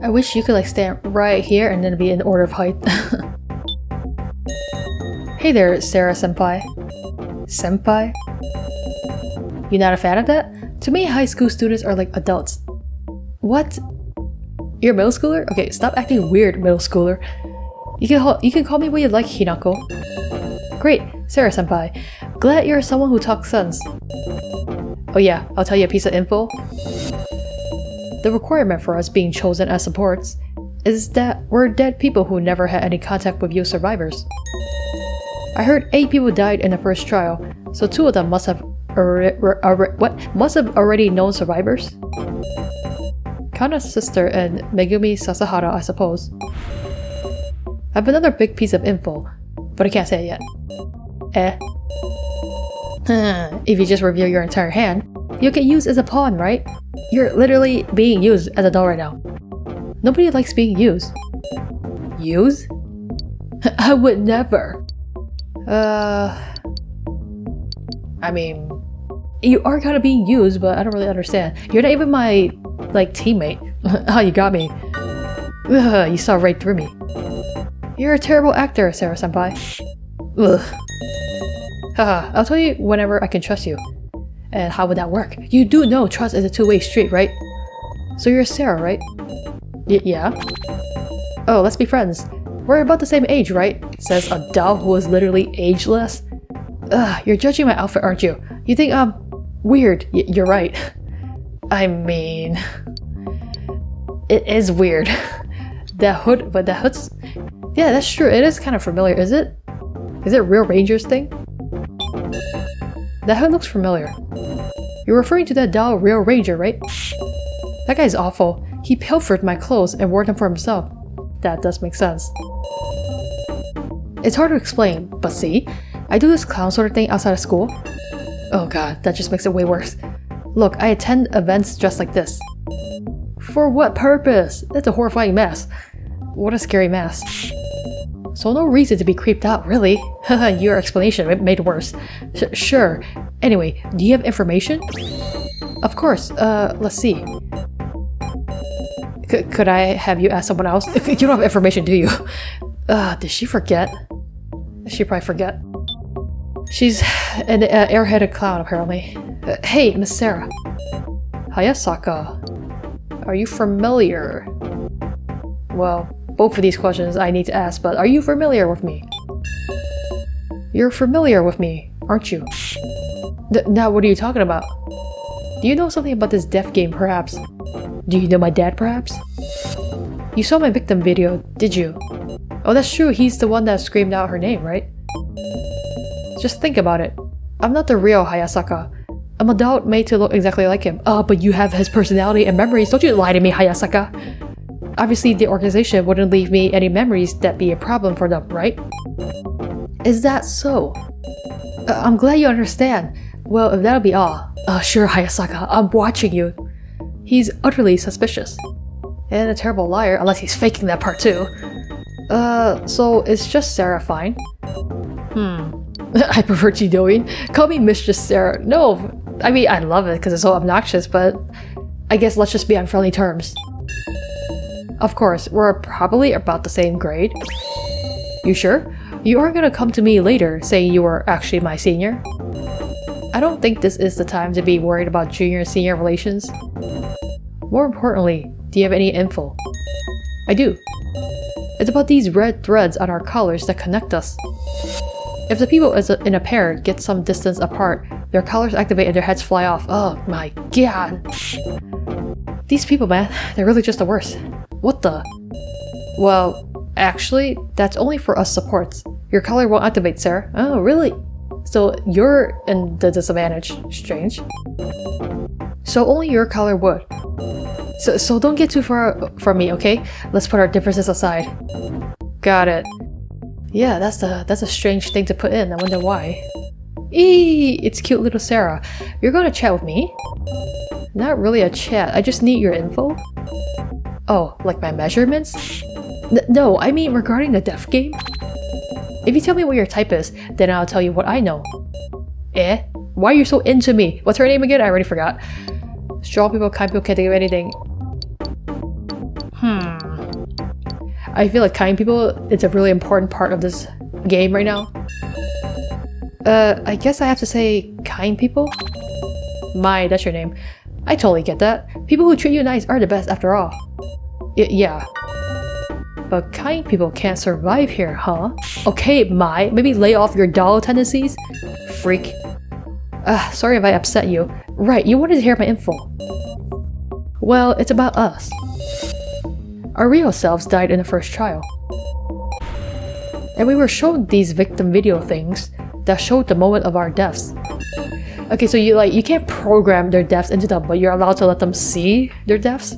I wish you could like stand right here and then be in order of height. Hey there, Sarah Senpai. Senpai? You not a fan of that? To me, high school students are like adults. What? You're a middle schooler? Okay, stop acting weird, middle schooler. You can call me what you like, Hinako. Great, Sarah Senpai. Glad you're someone who talks sense. Oh yeah, I'll tell you a piece of info. The requirement for us being chosen as supports is that we're dead people who never had any contact with you survivors. I heard 8 people died in the first trial, so 2 of them must have already known survivors? Kana's sister and Megumi Sasahara, I suppose. I have another big piece of info, but I can't say it yet. If you just reveal your entire hand, you'll get used as a pawn, right? You're literally being used as a doll right now. Nobody likes being used. Used? I would never. I mean, you are kind of being used, but I don't really understand. You're not even my, like, teammate. Oh, you got me. Ugh, you saw right through me. You're a terrible actor, Sarah Senpai. Ugh. Haha, I'll tell you whenever I can trust you. And how would that work? You do know trust is a two-way street, right? So you're Sarah, right? Yeah? Oh, let's be friends. We're about the same age, right? Says a doll who is literally ageless. Ugh, you're judging my outfit, aren't you? You think I'm weird. You're right. I mean... It is weird. That hood, but that hood's... Yeah, that's true. It is kind of familiar, is it? Is it Real Ranger's thing? That hood looks familiar. You're referring to that doll Real Ranger, right? That guy's awful. He pilfered my clothes and wore them for himself. That does make sense. It's hard to explain, but see? I do this clown sort of thing outside of school. Oh god, that just makes it way worse. Look, I attend events just like this. For what purpose? That's a horrifying mess. What a scary mess. So no reason to be creeped out, really. Haha, your explanation made it worse. Sure. Anyway, do you have information? Of course. Let's see. Could I have you ask someone else? You don't have information, do you? Did she forget? She probably forget. She's an airheaded clown, apparently. Hey, Miss Sarah. Hayasaka. Are you familiar? Well, both of these questions I need to ask, but are you familiar with me? You're familiar with me, aren't you? Now what are you talking about? Do you know something about this death game, perhaps? Do you know my dad, perhaps? You saw my victim video, did you? Oh, that's true, he's the one that screamed out her name, right? Just think about it. I'm not the real Hayasaka. I'm a doll made to look exactly like him. But you have his personality and memories. Don't you lie to me, Hayasaka. Obviously, the organization wouldn't leave me any memories that'd be a problem for them, right? Is that so? I'm glad you understand. Well, if that'll be all. Sure, Hayasaka, I'm watching you. He's utterly suspicious. And a terrible liar, unless he's faking that part too. So it's just Sarah fine? I prefer Chidoing. Call me Mistress Sarah. No, I mean, I love it because it's so obnoxious, but I guess let's just be on friendly terms. Of course, we're probably about the same grade. You sure? You aren't gonna come to me later saying you were actually my senior? I don't think this is the time to be worried about junior-senior relations. More importantly, do you have any info? I do. It's about these red threads on our collars that connect us. If the people in a pair get some distance apart, their collars activate and their heads fly off. Oh my god. These people, man, they're really just the worst. What the? Well, actually, that's only for us supports. Your collar won't activate, Sarah. Oh, really? So you're in the disadvantage. Strange. So only your collar would. So don't get too far from me, okay? Let's put our differences aside. Got it. Yeah, that's a strange thing to put in. I wonder why. Eee, it's cute little Sarah. You're gonna chat with me? Not really a chat. I just need your info. Oh, like my measurements? No, I mean regarding the death game. If you tell me what your type is, then I'll tell you what I know. Eh? Why are you so into me? What's her name again? I already forgot. Strong people, kind people can't think of anything. I feel like kind people, it's a really important part of this game right now. I guess I have to say kind people? Mai, that's your name. I totally get that. People who treat you nice are the best after all. Yeah. But kind people can't survive here, huh? Okay, Mai, maybe lay off your doll tendencies? Freak. Sorry if I upset you. Right, you wanted to hear my info. Well, it's about us. Our real selves died in the first trial. And we were shown these victim video things that showed the moment of our deaths. Okay, so you can't program their deaths into them, but you're allowed to let them see their deaths?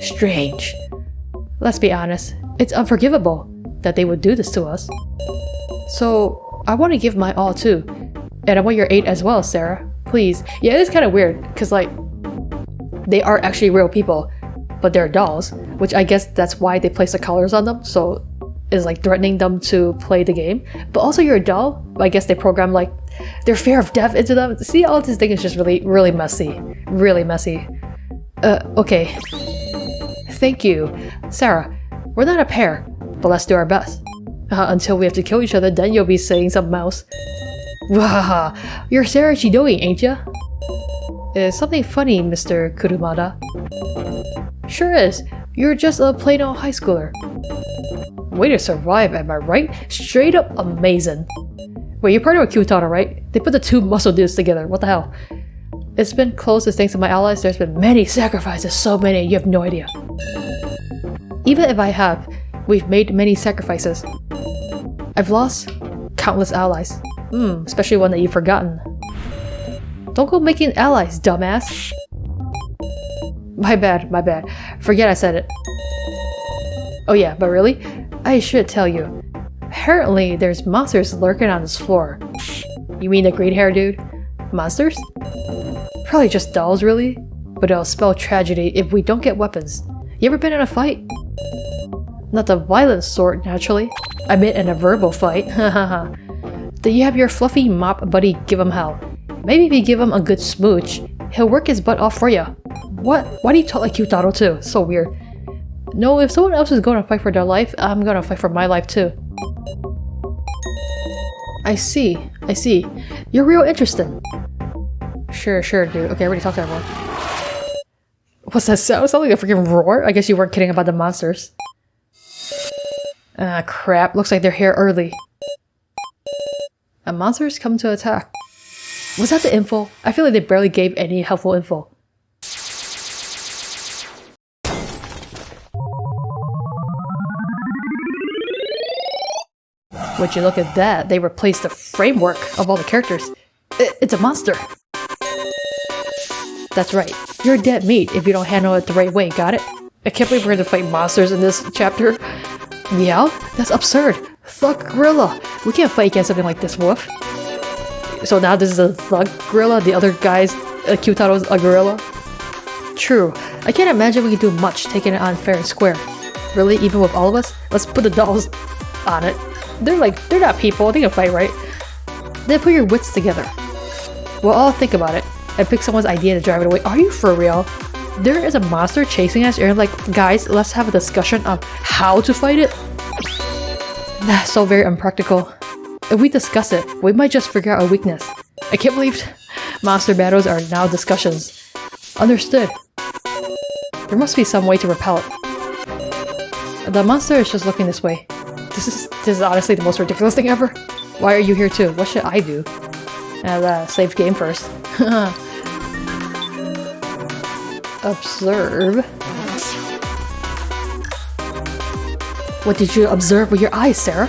Strange. Let's be honest, it's unforgivable that they would do this to us. So, I want to give my all too. And I want your aid as well, Sarah. Please. Yeah, it is kind of weird, because like, they are actually real people, but they're dolls, which I guess that's why they place the colors on them, so it's like threatening them to play the game. But also you're a doll, I guess they program like their fear of death into them. See, all this thing is just really messy. Really messy. Okay. Thank you. Sarah, we're not a pair, but let's do our best. Until we have to kill each other, then you'll be saying something else. Wahaha, you're Sarah Chidoi, ain't ya? Something funny, Mr. Kurumada. Sure is. You're just a plain old high schooler. Way to survive, am I right? Straight up amazing. Wait, you're part of a Kyutaro, right? They put the two muscle dudes together, what the hell? It's been close as thanks to my allies, there's been many sacrifices, so many, you have no idea. Even if I have, we've made many sacrifices. I've lost countless allies. Especially one that you've forgotten. Don't go making allies, dumbass. My bad. Forget I said it. Oh yeah, but really? I should tell you. Apparently, there's monsters lurking on this floor. You mean the green hair dude? Monsters? Probably just dolls, really? But it'll spell tragedy if we don't get weapons. You ever been in a fight? Not the violent sort, naturally. I meant in a verbal fight. Hahaha. Do you have your fluffy mop buddy give him hell? Maybe if you give him a good smooch, he'll work his butt off for you. What? Why do you talk like Kyutaro too? So weird. No, if someone else is going to fight for their life, I'm going to fight for my life too. I see. You're real interesting. Sure, dude. Okay, I already talked to everyone. What's that sound? Sound like a freaking roar? I guess you weren't kidding about the monsters. Ah, crap. Looks like they're here early. And monsters come to attack. Was that the info? I feel like they barely gave any helpful info. Would you look at that? They replaced the framework of all the characters. It's a monster. That's right. You're dead meat if you don't handle it the right way, got it? I can't believe we're gonna fight monsters in this chapter. Meow? That's absurd. Thug gorilla. We can't fight against something like this, Wolf. So now this is a thug gorilla, the other guy's Kyutaro's a gorilla? True. I can't imagine we can do much taking it on fair and square. Really? Even with all of us? Let's put the dolls on it. They're not people, they can fight, right? Then put your wits together. We'll all think about it and pick someone's idea to drive it away. Are you for real? There is a monster chasing us and you're like, guys, let's have a discussion on how to fight it? That's so very unpractical. If we discuss it, we might just figure out a weakness. I can't believe monster battles are now discussions. Understood. There must be some way to repel it. The monster is just looking this way. This is honestly the most ridiculous thing ever. Why are you here too? What should I do? Save game first. Observe. What did you observe with your eyes, Sarah?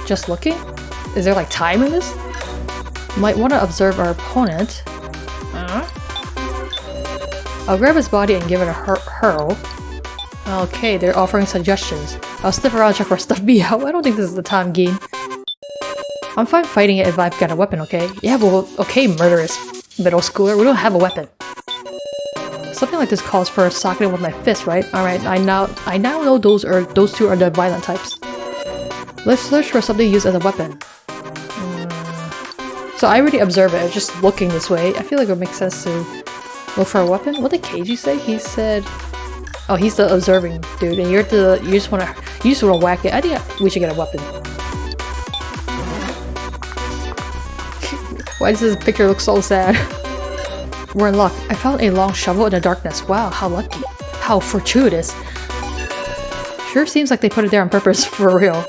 Just looking? Is there like time in this? Might want to observe our opponent. I'll grab his body and give it a hurl. Okay, they're offering suggestions. I'll sniff around and check for stuff meow. I don't think this is the time, Gene. I'm fine fighting it if I've got a weapon, okay? Yeah, well, okay, murderous middle schooler, we don't have a weapon. Something like this calls for socking it with my fist, right? Alright, I now know those two are the violent types. Let's search for something used as a weapon. So I already observed it, just looking this way. I feel like it would make sense to look for a weapon. What did Keiji say? He said, Oh, he's the observing dude, and you just wanna whack it. I think we should get a weapon. Why does this picture look so sad? We're in luck. I found a long shovel in the darkness. Wow, how lucky. How fortuitous. Sure seems like they put it there on purpose, for real.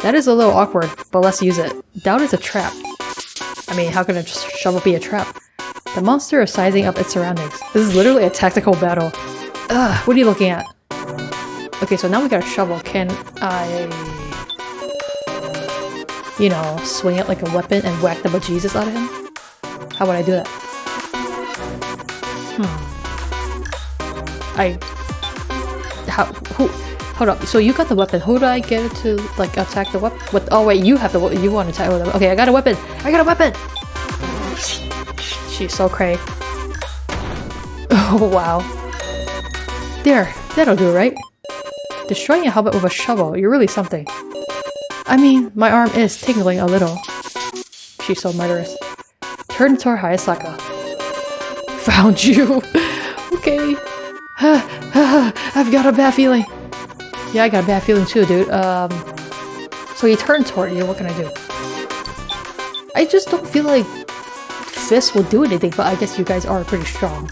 That is a little awkward, but let's use it. Doubt it's a trap. I mean, how can a shovel be a trap? The monster is sizing up its surroundings. This is literally a tactical battle. Ugh, what are you looking at? Okay, so now we got a shovel. Can I... you know, swing it like a weapon and whack the bejesus out of him? How would I do that? Hold up, so you got the weapon. Who do I get it to, like, attack the weapon? Oh wait, you have the weapon. You want to attack the weapon. Okay, I got a weapon! I got a weapon! She's so cray. Oh wow. There, that'll do, right? Destroying a helmet with a shovel, you're really something. I mean, my arm is tingling a little. She's so murderous. Turn toward Hayasaka. Found you! Okay. I've got a bad feeling. Yeah, I got a bad feeling too, dude. So he turned toward you, what can I do? I just don't feel like fists will do anything, but I guess you guys are pretty strong.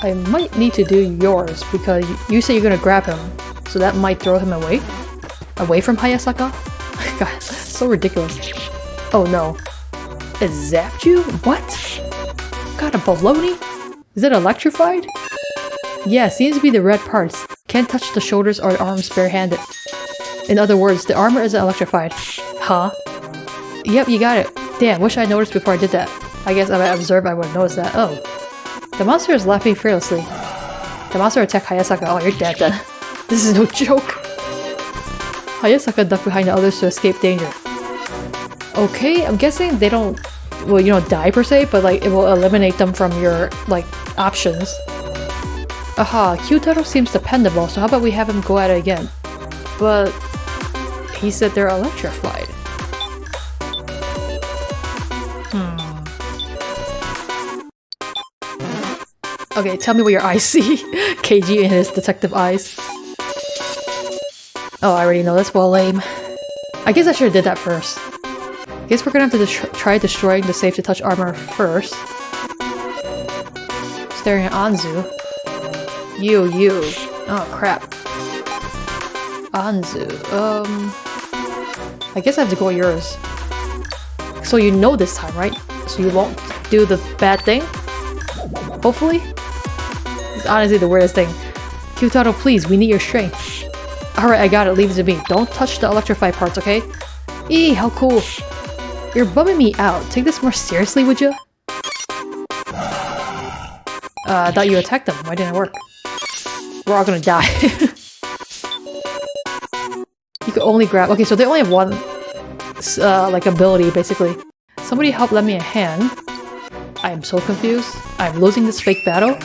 I might need to do yours, because you say you're gonna grab him, so that might throw him away? Away from Hayasaka? God, so ridiculous. Oh no. It zapped you? What? God, a baloney? Is it electrified? Yeah, seems to be the red parts. Can't touch the shoulders or arms barehanded. In other words, the armor isn't electrified. Huh? Yep, you got it. Damn, wish I noticed before I did that. I guess if I observed, I would have noticed that. Oh. The monster is laughing fearlessly. The monster attacked Hayasaka. Oh, you're dead then. This is no joke. Hayasaka ducked behind the others to escape danger. Okay, I'm guessing they don't, well, you know, die per se, but like it will eliminate them from your, like, options. Aha, Q-Turtle seems dependable, so how about we have him go at it again? But he said they're electrified. Okay, tell me what your eyes see. KG and his detective eyes. Oh, I already know this. Well, lame. I guess I should have did that first. Guess we're gonna have to try destroying the safe to touch armor first. Staring at Anzu. You. Oh, crap. Anzu. I guess I have to go with yours. So you know this time, right? So you won't do the bad thing? Hopefully? It's honestly the weirdest thing. Q-Turtle, please, we need your strength. Alright, I got it. Leave it to me. Don't touch the electrified parts, okay? Eee, how cool. You're bumming me out. Take this more seriously, would you? I thought you attacked them. Why didn't it work? We're all gonna die. You can only grab... Okay, so they only have one, like, ability, basically. Somebody help lend me a hand. I am so confused. I'm losing this fake battle.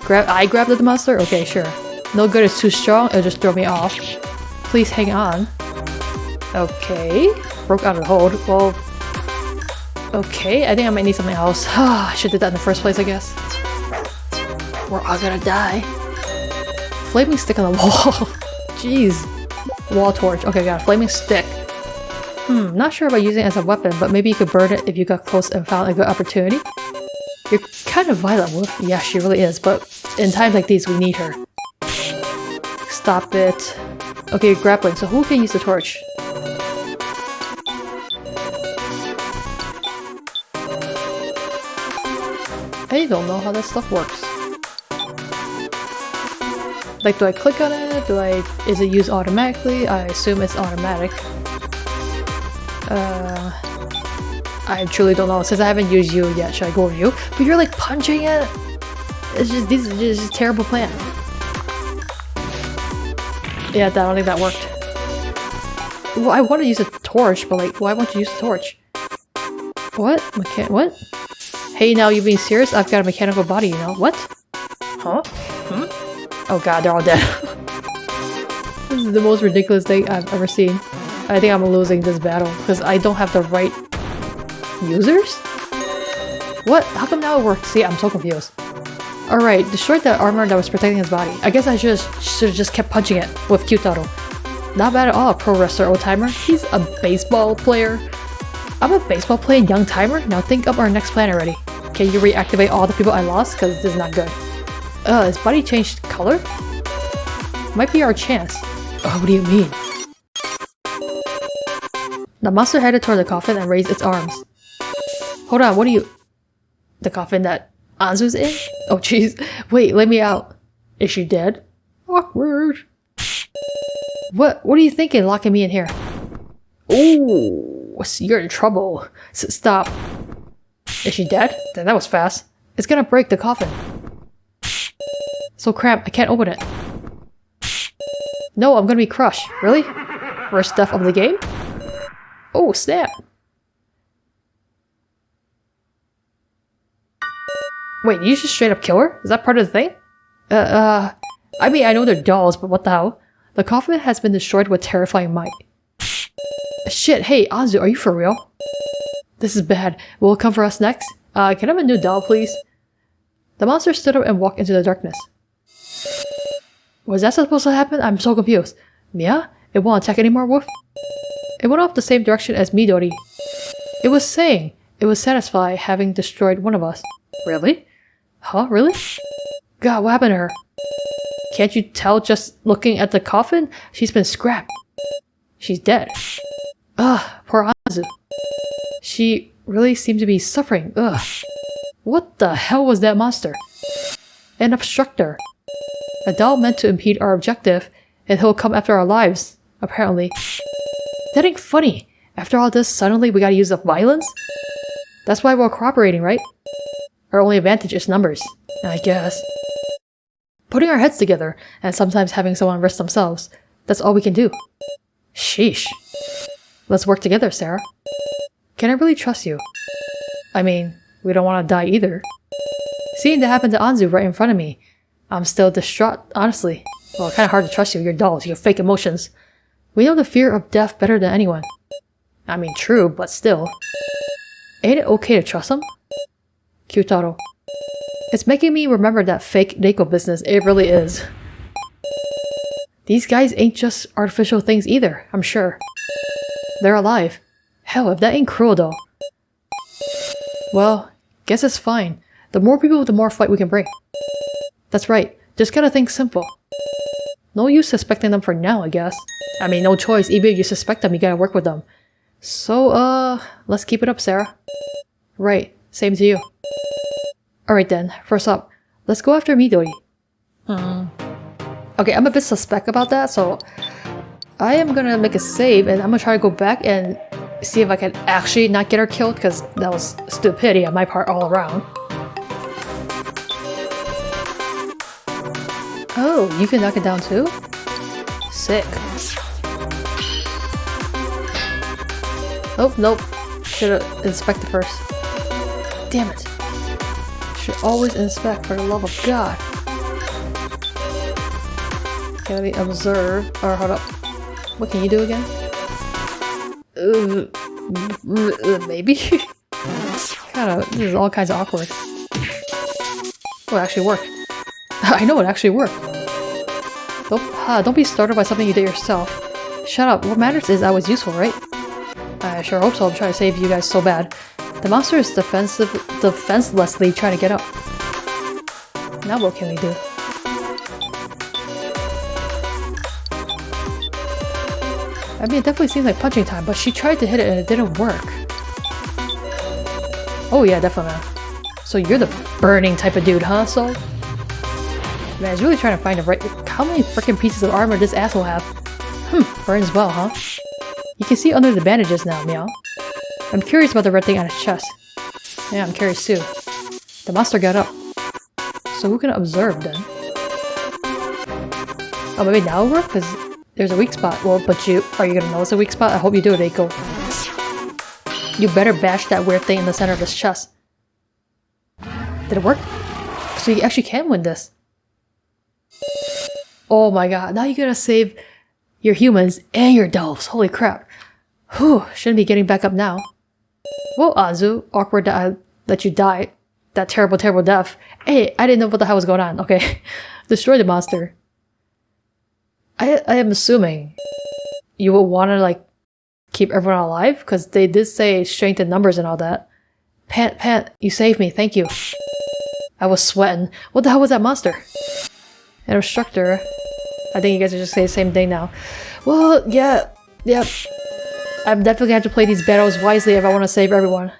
I grabbed the monster? Okay, sure. No good, it's too strong. It'll just throw me off. Please hang on. Okay. Broke out of the hold. Well... Okay, I think I might need something else. I should have did that in the first place, I guess. We're all gonna die. Flaming stick on the wall. Jeez. Wall torch. Okay, got a flaming stick. Not sure about using it as a weapon, but maybe you could burn it if you got close and found a good opportunity. You're kind of violent, Wolf. Yeah, she really is, but in times like these, we need her. Stop it. Okay, you're grappling, so who can use the torch? I don't know how that stuff works. Like, do I click on it? Is it used automatically? I assume it's automatic. I truly don't know. Since I haven't used you yet, should I go with you? But you're like punching it! It's just, this is just a terrible plan. Yeah, I don't think that worked. Well, I want to use a torch, but like, why won't you use a torch? What? What? Hey, now you being serious? I've got a mechanical body, you know? What? Huh? Oh god, they're all dead. This is the most ridiculous thing I've ever seen. I think I'm losing this battle because I don't have the right users? What? How come now it works? See, I'm so confused. Alright, destroyed the armor that was protecting his body. I guess I should have just kept punching it with Q-Taro. Not bad at all, pro wrestler old timer. He's a baseball player. I'm a baseball playing young timer? Now think up our next plan already. Can you reactivate all the people I lost? Cause this is not good. His body changed color? Might be our chance. Oh, what do you mean? The monster headed toward the coffin and raised its arms. Hold on, what are you... The coffin that Anzu's in? Oh jeez. Wait, let me out. Is she dead? Awkward. What are you thinking locking me in here? Ooh, you're in trouble. Stop. Is she dead? Then that was fast. It's gonna break the coffin. So crap, I can't open it. No, I'm gonna be crushed. Really? First death of the game? Oh, snap. Wait, you just straight up kill her? Is that part of the thing? I mean, I know they're dolls, but what the hell? The coffin has been destroyed with terrifying might. Shit, hey, Anzu, are you for real? This is bad. Will it come for us next? Can I have a new doll, please? The monster stood up and walked into the darkness. Was that supposed to happen? I'm so confused. Mia? It won't attack anymore, Wolf? It went off the same direction as Midori. It was saying it was satisfied having destroyed one of us. Really? Huh? Really? God, what happened to her? Can't you tell just looking at the coffin? She's been scrapped. She's dead. Ugh, poor Anzu. She really seemed to be suffering. Ugh. What the hell was that monster? An obstructor. A doll meant to impede our objective, and he'll come after our lives, apparently. That ain't funny. After all this, suddenly we gotta use the violence? That's why we're cooperating, right? Our only advantage is numbers, I guess. Putting our heads together, and sometimes having someone risk themselves, that's all we can do. Sheesh. Let's work together, Sarah. Can I really trust you? I mean, we don't want to die either. Seeing that happen to Anzu right in front of me, I'm still distraught, honestly. Well, kinda hard to trust you, you're dolls, you have fake emotions. We know the fear of death better than anyone. I mean, true, but still. Ain't it okay to trust them? Q-Taro. It's making me remember that fake Reiko business, it really is. These guys ain't just artificial things either, I'm sure. They're alive. Hell, if that ain't cruel though. Well, guess it's fine. The more people, the more fight we can bring. That's right, just gotta think simple. No use suspecting them for now, I guess. I mean, no choice, even if you suspect them, you gotta work with them. So, let's keep it up, Sarah. Right, same to you. Alright then, first up, let's go after Midori. Okay, I'm a bit suspect about that, so I am gonna make a save and I'm gonna try to go back and see if I can actually not get her killed, because that was stupidity on my part all around. Oh, you can knock it down too? Sick. Oh, nope. Should've inspected first. Damn it. Should always inspect, for the love of God. Okay, let me observe. Or hold up. What can you do again? Maybe? Kinda, this is all kinds of awkward. Oh, it actually worked. I know it actually worked. Don't be startled by something you did yourself. Shut up. What matters is I was useful, right? I sure hope so. I'm trying to save you guys so bad. The monster is defenselessly trying to get up. Now what can we do? I mean, it definitely seems like punching time, but she tried to hit it and it didn't work. Oh yeah, definitely, man. So you're the burning type of dude, huh, Soul? Man, I was really trying to find the right... How many freaking pieces of armor does this asshole have? Burns well, huh? You can see under the bandages now, meow. I'm curious about the red thing on his chest. Yeah, I'm curious too. The monster got up. So who can observe then? Oh, maybe now it'll work? Because there's a weak spot. Well, but are you gonna notice a weak spot? I hope you do, Reiko. You better bash that weird thing in the center of his chest. Did it work? So you actually can win this. Oh my god, now you gotta save your humans and your dolls. Holy crap. Whew, shouldn't be getting back up now. Whoa, Anzu. Awkward that I that you died. That terrible, terrible death. Hey, I didn't know what the hell was going on. Okay. Destroy the monster. I am assuming you will want to, like, keep everyone alive? Because they did say strength in numbers and all that. Pant, you saved me. Thank you. I was sweating. What the hell was that monster? An instructor. I think you guys are just saying the same thing now. Well, yeah. I'm definitely going to have to play these battles wisely if I want to save everyone.